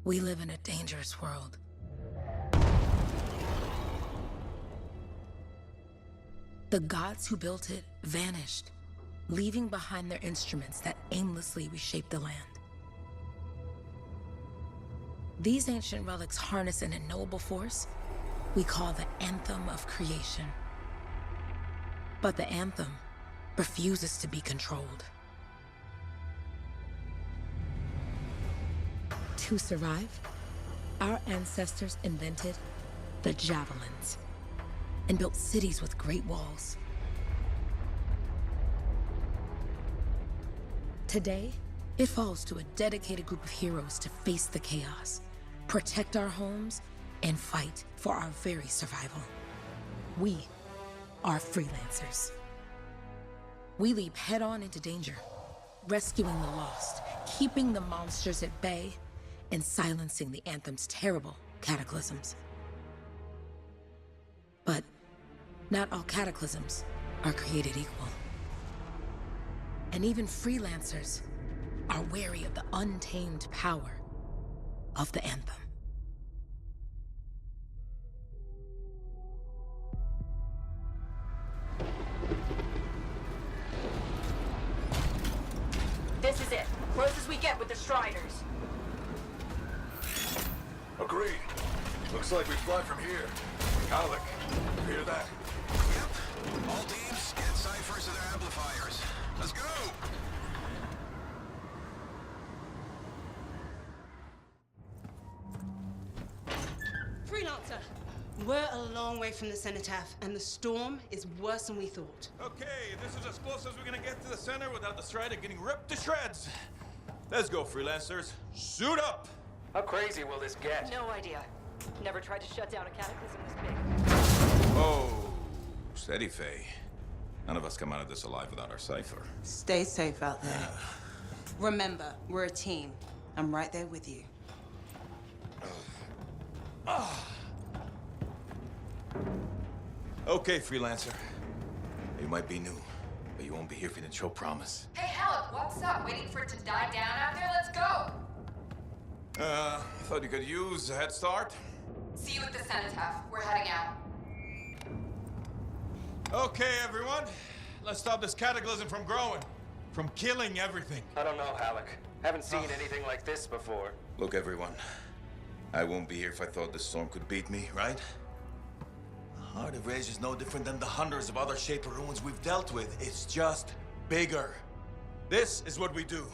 We live in a dangerous world. The gods who built it vanished, leaving behind their instruments that aimlessly reshape the land. These ancient relics harness an unknowable force we call the Anthem of Creation. But the Anthem refuses to be controlled. To survive, our ancestors invented the javelins and built cities with great walls. Today, it falls to a dedicated group of heroes to face the chaos, protect our homes, and fight for our very survival. We are freelancers. We leap head-on into danger, rescuing the lost, keeping the monsters at bay, and silencing the Anthem's terrible cataclysms. But not all cataclysms are created equal. And even freelancers are wary of the untamed power of the Anthem. This is it. Close as we get with the Striders. Agreed. Looks like we fly from here. Alec, you hear that? Yep. All teams, get ciphers to their amplifiers. Let's go! Freelancer, we're a long way from the cenotaph, and the storm is worse than we thought. Okay, this is as close as we're gonna get to the center without the Strider getting ripped to shreds. Let's go, freelancers. Suit up! How crazy will this get? No idea. Never tried to shut down a cataclysm this big. Oh, steady, Faye. None of us come out of this alive without our cipher. Stay safe out there. Remember, we're a team. I'm right there with you. Okay, freelancer. You might be new, but you won't be here if you didn't show promise. Hey, Alec, what's up? Waiting for it to die down out there? Let's go! I thought you could use a head start. See you at the cenotaph. We're heading out. Okay, everyone. Let's stop this cataclysm from growing, from killing everything. I don't know, Alec. Haven't seen anything like this before. Look, everyone. I won't be here if I thought this storm could beat me, right? Heart of Rage is no different than the hundreds of other Shaper ruins we've dealt with. It's just bigger. This is what we do.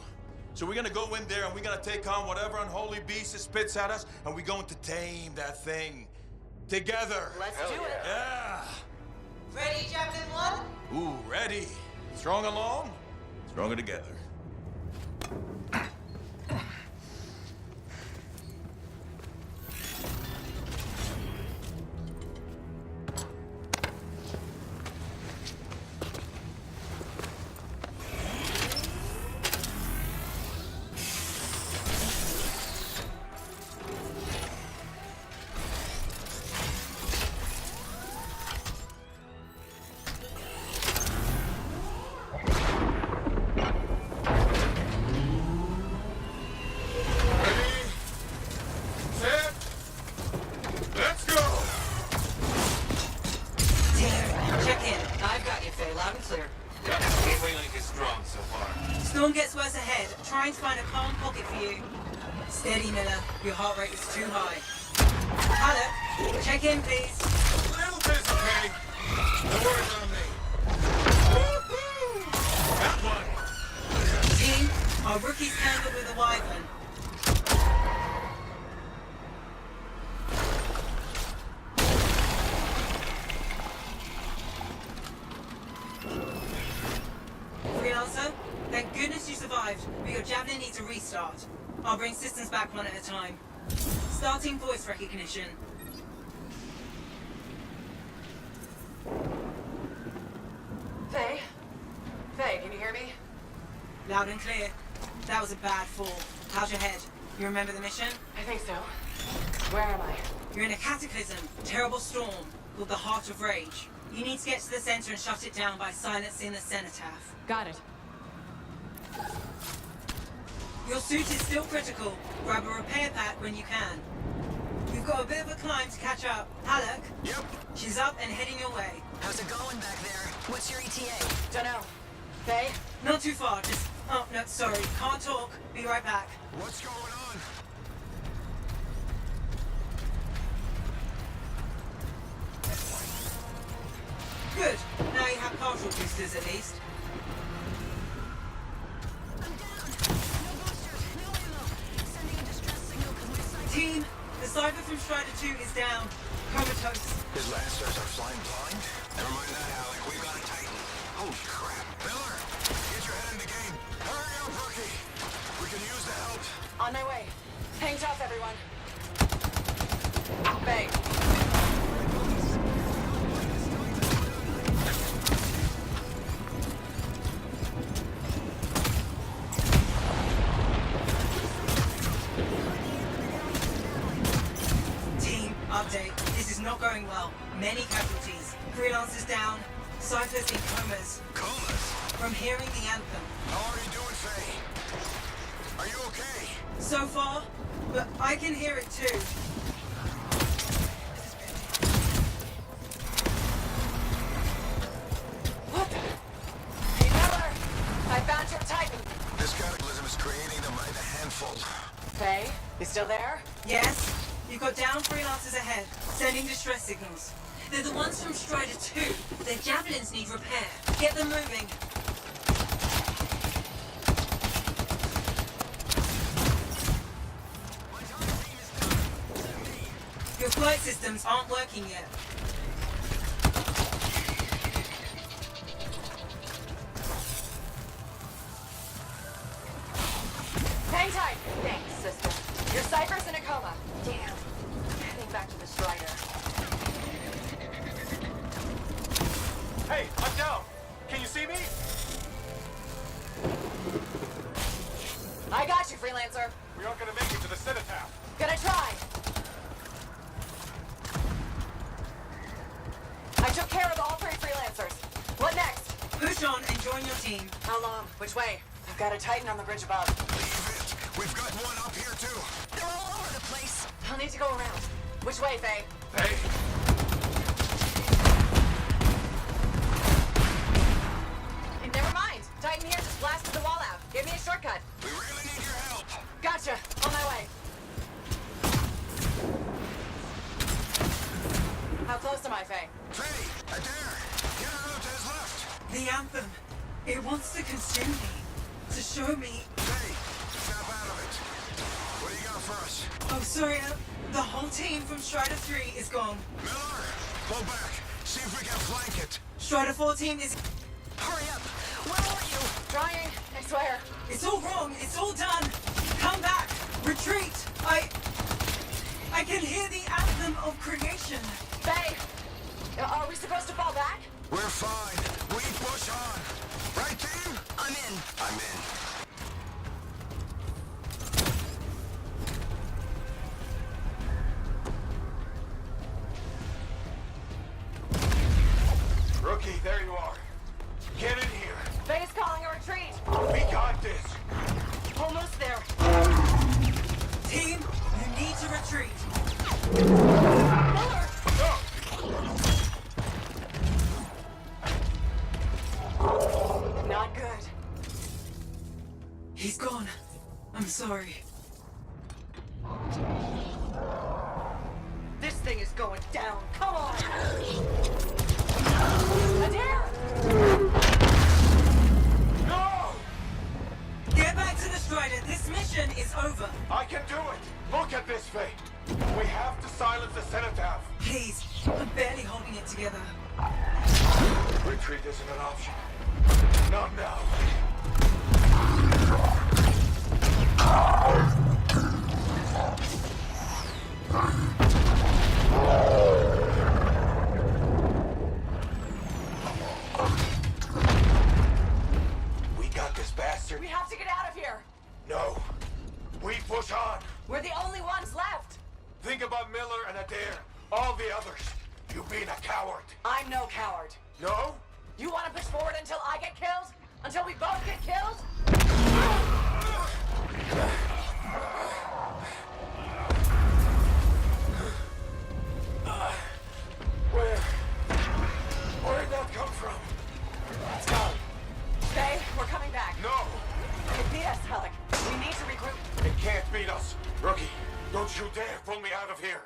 So we're gonna go in there and we're gonna take on whatever unholy beast it spits at us, and we're going to tame that thing. Together. Let's do it. Yeah. Ready, Javelin 1? Ooh, ready. Strong alone, stronger together. Storm gets worse ahead. Trying to find a calm pocket for you. Steady, Miller. Your heart rate is too high. Alec, check in, please. A little busy, Kenny. No worries on me. That one. Team, our rookies handled with a wyvern. Freelancer, thank goodness you survived, but your Javelin needs a restart. I'll bring systems back one at a time. Starting voice recognition. Faye? Faye, can you hear me? Loud and clear. That was a bad fall. How's your head? You remember the mission? I think so. Where am I? You're in a cataclysm, terrible storm, called the Heart of Rage. You need to get to the center and shut it down by silencing the cenotaph. Got it. Your suit is still critical. Grab a repair pack when you can. You've got a bit of a climb to catch up. Halleck? Yep. She's up and heading your way. How's it going back there? What's your ETA? Dunno. Faye? Not too far, just... Oh, no, sorry. Can't talk. Be right back. What's going on? Good. Now you have partial boosters at least. I'm down. No boosters, no ammo. Sending a distress signal because my sight... Team, the Cypher from Strider 2 is down. Comatose. His Lancers are flying blind? Never mind that, Alec. We've got a Titan. Holy crap. Miller, get your head in the game. Hurry up, rookie. We can use the help. On my way. Hang tough, everyone. Faye. Team, update. This is not going well. Many casualties. Freelancers down. Cyphers in comas. Comas? From hearing the anthem. How are you doing, Faye? Are you okay? So far, but I can hear it too. What the? Hey, Miller! I found your Titan. This cataclysm is creating them by the handful. Faye, you still there? Yes? You've got down freelancers ahead, sending distress signals. They're the ones from Strider 2. Their javelins need repair. Get them moving. Your flight systems aren't working yet. Hang tight. Thanks, sister. Your Cypher's in a coma. Damn. Heading back to the Strider. Hey, I'm down. Can you see me? I got you, Freelancer. We aren't gonna make it to the cenotaph. Gonna try. I took care of all 3 Freelancers. What next? Push on and join your team. How long? Which way? I've got a Titan on the bridge above. Leave it. We've got one up here, too. They're all over the place. I'll need to go around. Which way, Faye? Hey, Hey, never mind. Titan here just blasted the wall out. Give me a shortcut. We really need your help. Gotcha. On my way. How close am I, Faye? Faye, Adair, get her out to his left. The anthem. It wants to consume me. To show me... Faye, snap out of it. What do you got for us? Oh, sorry. The whole team from Strider 3 is gone. Miller, pull back. See if we can flank it. Strider 4 team is... Hurry up. Where are you? Trying. I swear. It's all wrong. It's all done. Come back. Retreat. I can hear the anthem of creation. Faye! Are we supposed to fall back? We're fine. We push on. Right, team? I'm in. I'm in. rookie, there you are. Get in here. Faye's calling a retreat. We got this. Almost there. Team, you need to retreat. Miller! Not good. He's gone. I'm sorry. This thing is going down. Come on! Adair! No! Get back to the Strider. This mission is over. I can do it. Look at this, Faye. We have to silence the cenotaph. Please, I'm barely holding it together. Retreat isn't an option. Not now. We got this bastard. We have to get out of here. No. We push on. We're the only ones left. Think about Miller and Adair. All the others. You being a coward. I'm no coward. No? You want to push forward until I get killed? Until we both get killed? Where'd that come from? Let's go. Faye, we're coming back. No! They beat us, Alec. We need to regroup. It can't beat us. Rookie, don't you dare pull me out of here.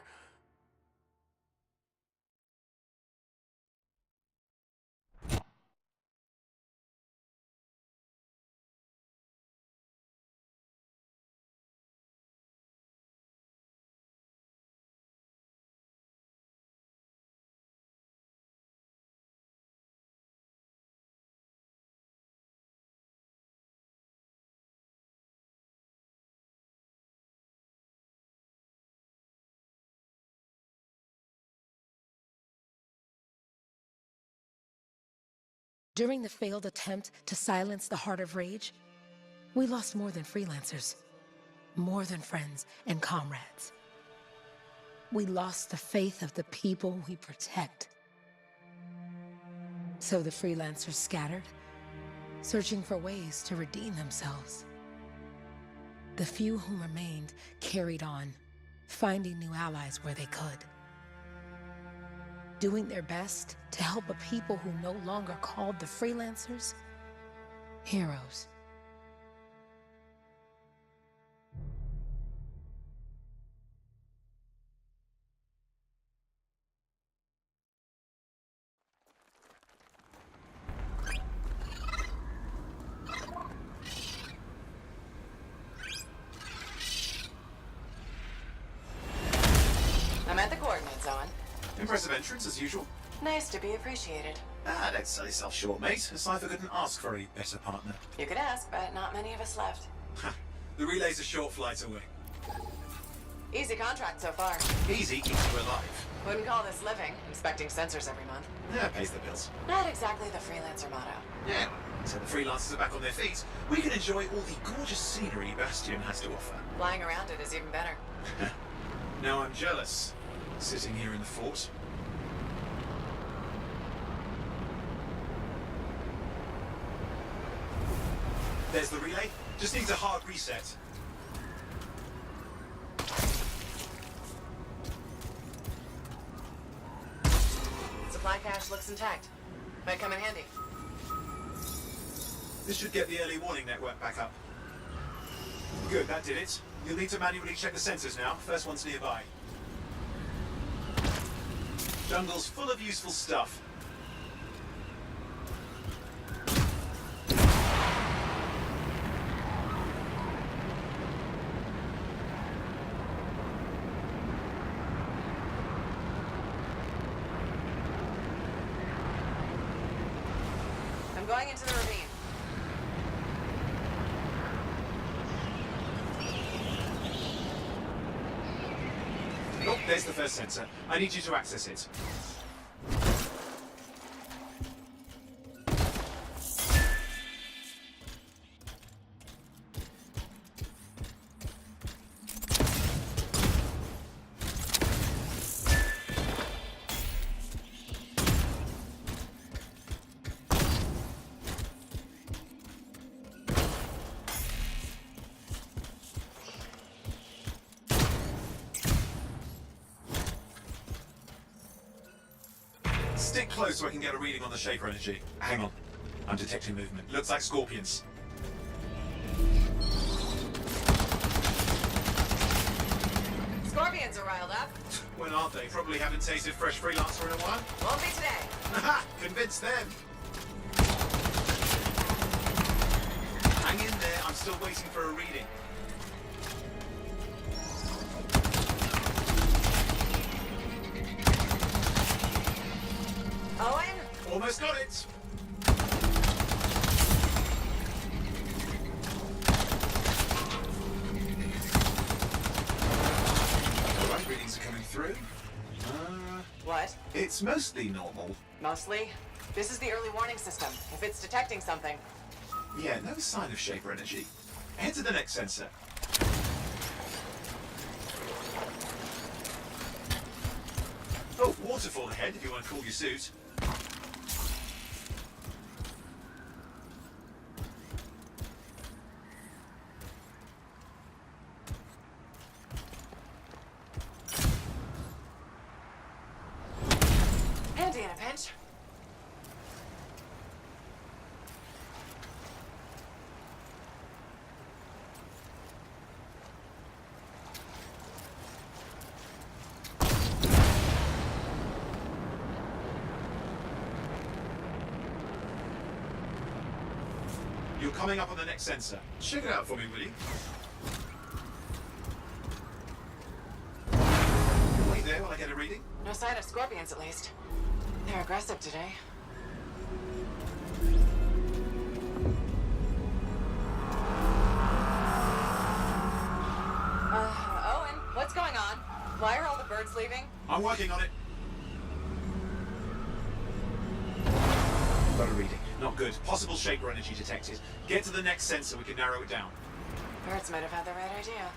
During the failed attempt to silence the Heart of Rage, we lost more than freelancers, more than friends and comrades. We lost the faith of the people we protect. So the freelancers scattered, searching for ways to redeem themselves. The few who remained carried on, finding new allies where they could, doing their best to help a people who no longer called the freelancers heroes. I'm at the coordinate zone. Impressive entrance, as usual. Nice to be appreciated. Ah, don't sell yourself short, mate. A cipher couldn't ask for a better partner. You could ask, but not many of us left. The relay's a short flight away. Easy contract so far. Easy keeps you alive. Wouldn't call this living, inspecting sensors every month. Yeah, pays the bills. Not exactly the freelancer motto. Yeah, so the freelancers are back on their feet. We can enjoy all the gorgeous scenery Bastion has to offer. Flying around it is even better. Now I'm jealous, sitting here in the fort. There's the relay. Just needs a hard reset. Supply cache looks intact. Might come in handy. This should get the early warning network back up. Good, that did it. You'll need to manually check the sensors now. First one's nearby. Jungle's full of useful stuff. I'm going into the ravine. Oh, there's the first sensor. I need you to access it. Stick close so I can get a reading on the Shaper energy. Hang on. I'm detecting movement. Looks like scorpions. Scorpions are riled up. When aren't they? Probably haven't tasted fresh freelancer in a while. Won't be today. Aha! Convince them! Hang in there. I'm still waiting for a reading. Owen? Almost got it! Alright, readings are coming through. What? It's mostly normal. Mostly? This is the early warning system. If it's detecting something. Yeah, no sign of Shaper energy. Head to the next sensor. Oh, waterfall ahead if you want to cool your suit. winch? You're coming up on the next sensor. Check it out for me, will you? Wait there while I get a reading. No sign of scorpions, at least. They're aggressive today. Owen, what's going on? Why are all the birds leaving? I'm working on it. Got a reading. Not good. Possible shaper energy detected. Get to the next sensor, we can narrow it down. Birds might have had the right idea.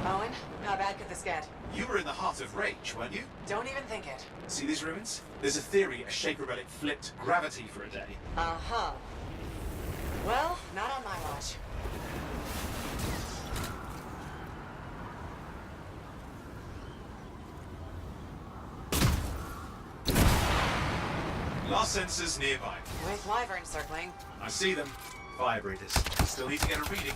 Owen, how bad could this get? You were in the heart of Rage, weren't you? Don't even think it. See these ruins? There's a theory a shaper relic flipped gravity for a day. Uh-huh. Well, not on my watch. Last sensor's nearby. With wyverns circling. I see them. Fire breathers. Still need to get a reading.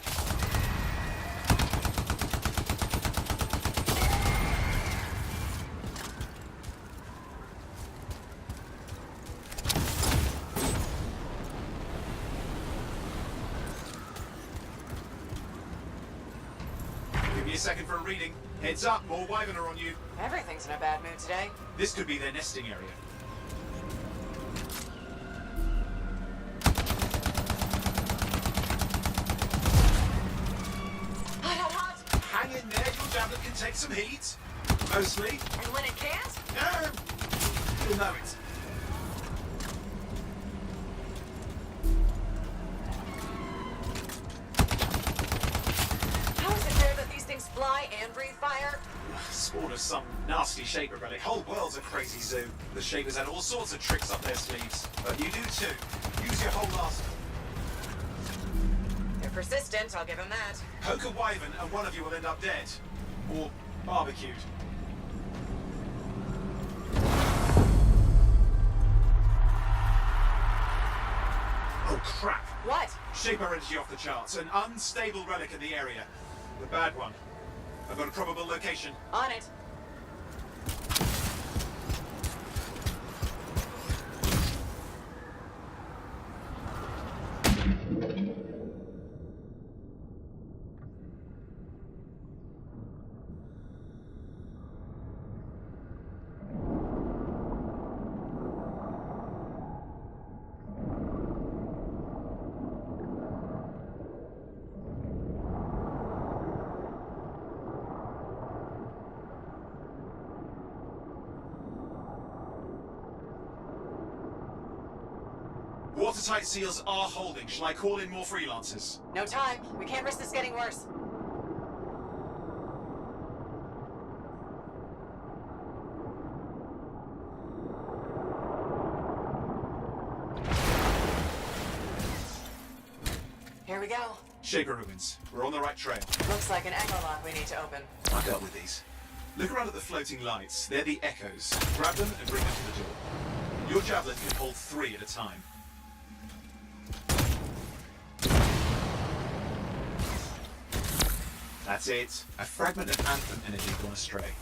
Give me a second for a reading. Heads up, more wyvern are on you. Everything's in a bad mood today. This could be their nesting area. Hang in there, your javelin can take some heat. Mostly. And when it can't? You'll know it. How is it fair that these things fly and breathe fire? Spawn of some nasty shaper relic. Whole world's a crazy zoo. The shapers had all sorts of tricks up their sleeves. But you do too. Use your whole arsenal. They're persistent, I'll give them that. Poke a wyvern and one of you will end up dead. Or barbecued. Oh crap! What? Shaper energy off the charts. An unstable relic in the area. The bad one. I've got a probable location. On it. Watertight seals are holding. Shall I call in more freelancers? No time. We can't risk this getting worse. Here we go. Shaper ruins. We're on the right trail. Looks like an echo lock we need to open. I've dealt with these. Look around at the floating lights. They're the echoes. Grab them and bring them to the door. Your javelin can hold 3 at a time. That's it. A fragment of Anthem energy gone astray.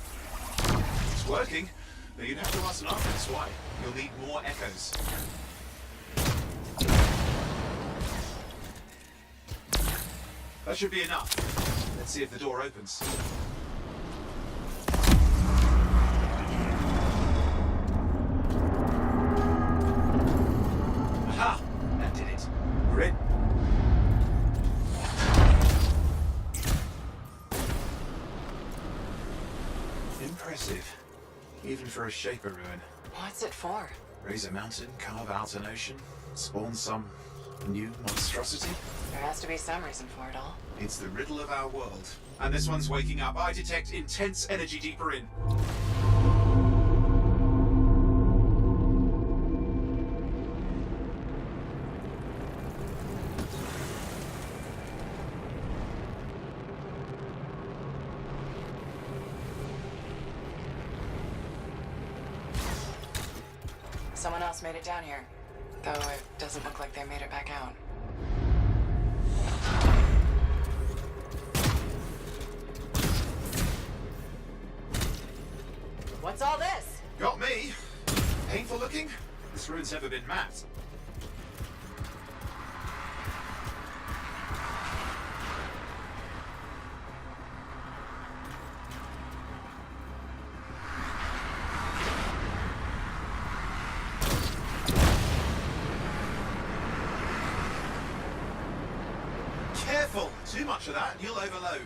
It's working, but you'd have to ask an artist why. You'll need more echoes. That should be enough. Let's see if the door opens. Aha! That did it. We're in. Impressive. Even for a shaper ruin. What's it for? Raise a mountain, carve out an ocean, spawn some new monstrosity? There has to be some reason for it all. It's the riddle of our world. And this one's waking up. I detect intense energy deeper in. Someone else made it down here. Though it doesn't look like they made it back out. What's all this? Got me. Painful looking? This ruin's never been mapped. Careful! Too much of that and you'll overload.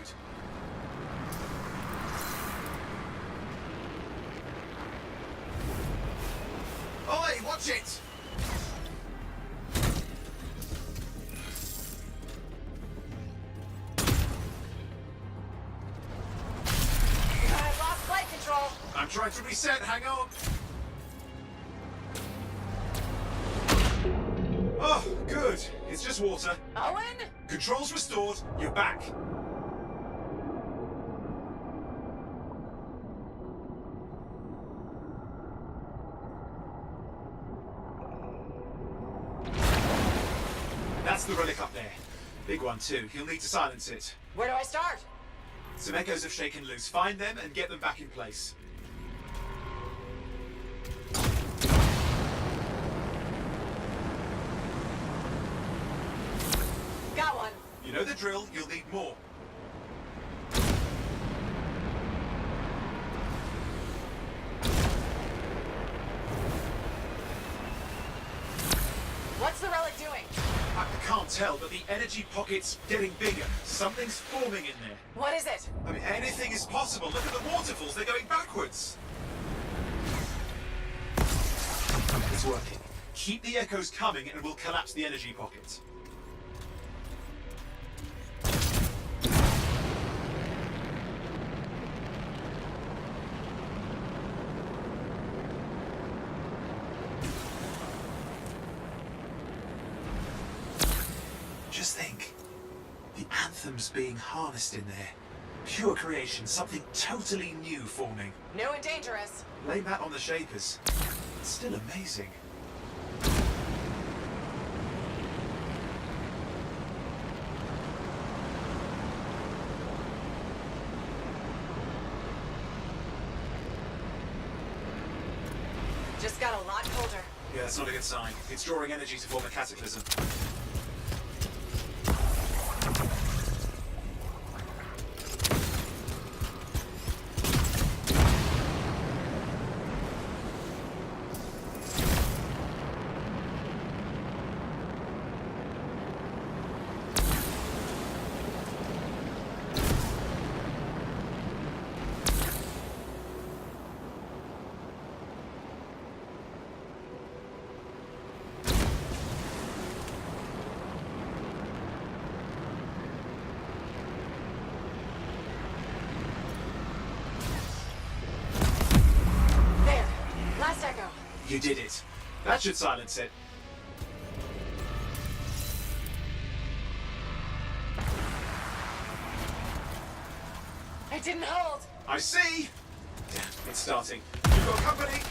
Oi, watch it! I lost flight control. I'm trying to reset, hang on. Oh, good. It's just water. Owen? Controls restored, you're back. That's the relic up there. Big one too. You'll need to silence it. Where do I start? Some echoes have shaken loose. Find them and get them back in place. Got one. You know the drill, you'll need more. What's the relic doing? I can't tell, but the energy pocket's getting bigger. Something's forming in there. What is it? I mean, anything is possible. Look at the waterfalls, they're going backwards. It's working. Keep the echoes coming and we'll collapse the energy pocket. Just think. The Anthem's being harnessed in there. Pure creation, something totally new forming. New and dangerous. Blame that on the Shapers. It's still amazing. Just got a lot colder. Yeah, that's not a good sign. It's drawing energy to form a cataclysm. There. Last echo. You did it. That should silence it. It didn't hold. I see! Damn, it's starting. You've got company!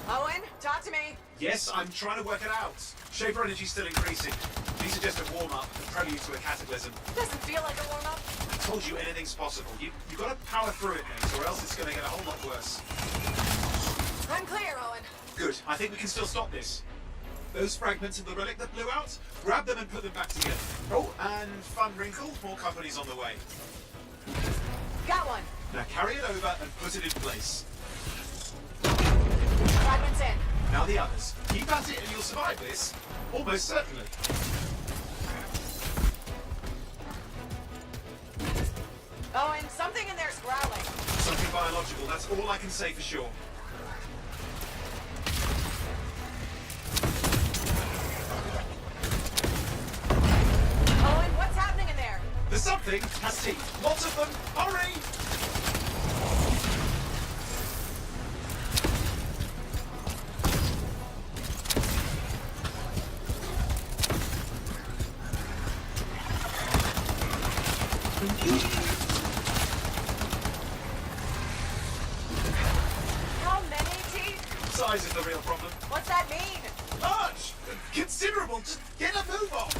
Owen, talk to me. Yes, I'm trying to work it out. Shaper energy's still increasing. These are just a warm-up, a prelude to a cataclysm. Doesn't feel like a warm-up. I told you anything's possible. You've got to power through it, mate, or else it's going to get a whole lot worse. I'm clear, Owen. Good. I think we can still stop this. Those fragments of the relic that blew out, grab them and put them back together. Oh, and fun wrinkle, more company's on the way. Got one. Now carry it over and put it in place. Fragments in. Now the others. Keep at it and you'll survive this. Almost certainly. Owen, something in there's growling. Something biological, that's all I can say for sure. Owen, what's happening in there? The something has teeth. Lots of them. Hurry! How many teeth? size is the real problem. What's that mean? Large! Considerable! Just get a move on!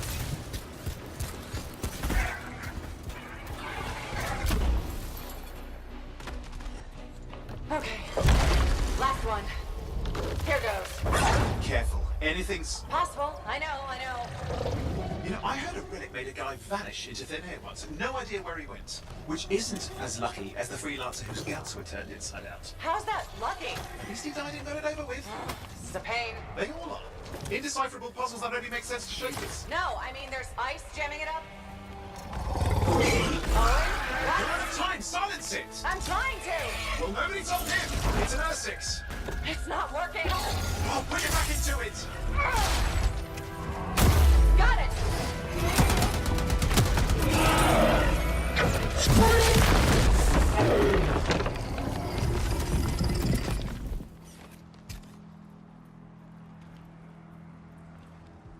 Okay. Last one. Here goes. Careful. Anything's... Possible. I know. You know, I heard a relic made a guy vanish into thin air once. No idea where he went. Which isn't as lucky as the freelancer whose guts were turned inside out. How's that lucky? At least he died and got it over with. This is a pain. They all are. Indecipherable puzzles that only make sense to shapers. No, I mean there's ice jamming it up. You're Owen? out of time! Silence it! I'm trying to. Well, nobody told him! It's an R6! It's not working. Oh, put it back into it! Got it.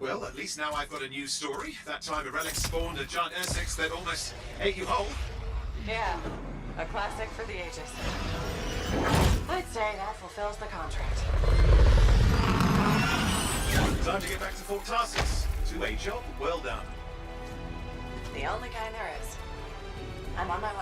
Well, at least now I've got a new story. That time a relic spawned a giant R6 that almost ate you whole. Yeah, a classic for the ages. I'd say that fulfills the contract. Time to get back to Fort Tarsus. To a job well done. The only kind there is. I'm on my way.